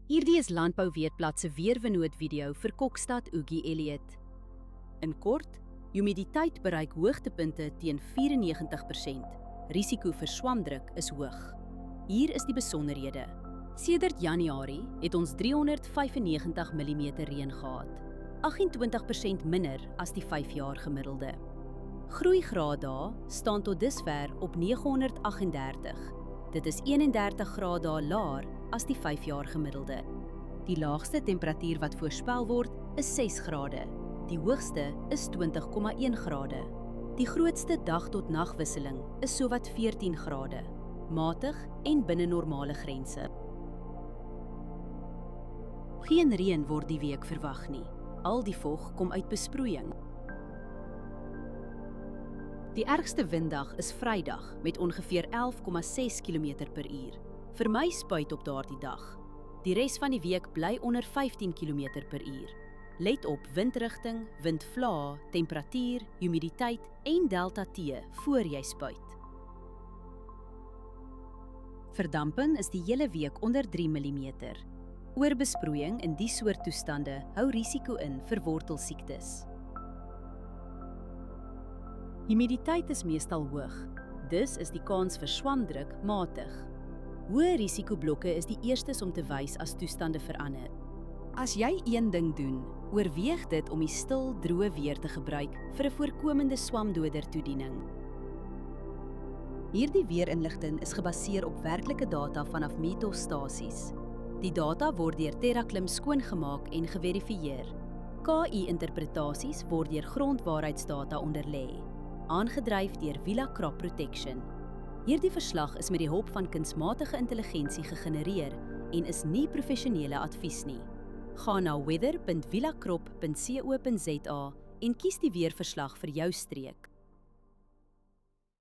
Hierdie is Landbouweetblad se weervernoot-video vir Kokstad Ogie Elliot. In kort, humiditeit bereik hoogtepunte teen 94%. Risiko vir swamdruk is hoog. Hier is die besonderhede. Sedert Januarie het ons 395 mm reën gehad, 28% minder as die 5-jaar gemiddelde. Groeigraaddae staan tot dusver op 938. Dit is 31 graaddae laer as die 5-jaar gemiddelde. Die laagste temperatuur wat voorspel word is 6 grade. Die hoogste is 20,1 grade. Die grootste dag tot nagwisseling is sowat 14 grade, matig en binne normale grense. Geen reën word die week verwag nie. Al die vog kom uit besproeiing. Die ergste winddag is Vrydag met ongeveer 11,6 km/h. Vermy spuit op daardie dag. Die res van die week bly onder 15 km/h. Let op windrigting, windvlae, temperatuur, humiditeit en delta T voor jy spuit. Verdampen is die hele week onder 3 mm. Oorbesproeiing in die soort toestande hou risiko in vir wortelsiektes. Humiditeit is meestal hoog, dus is die kans vir swamdruk matig. Hoë risikoblokke is die eerstes om te wys as toestande verander. As jy een ding doen, oorweeg dit om die stil, droë weer te gebruik vir 'n voorkomende swamdoder toediening. Hierdie weerinligting is gebaseer op werklike data vanaf meetstasies. Die data word deur TerraClim skoongemaak en geverifieer. KI-interpretasies word deur grondwaarheidsdata onderlê, aangedryf deur Villa Crop Protection. Hierdie verslag is met die hulp van kunsmatige intelligensie gegenereer en is nie professionele advies nie. Ga na weather.villacrop.co.za en kies die weerverslag vir jou streek.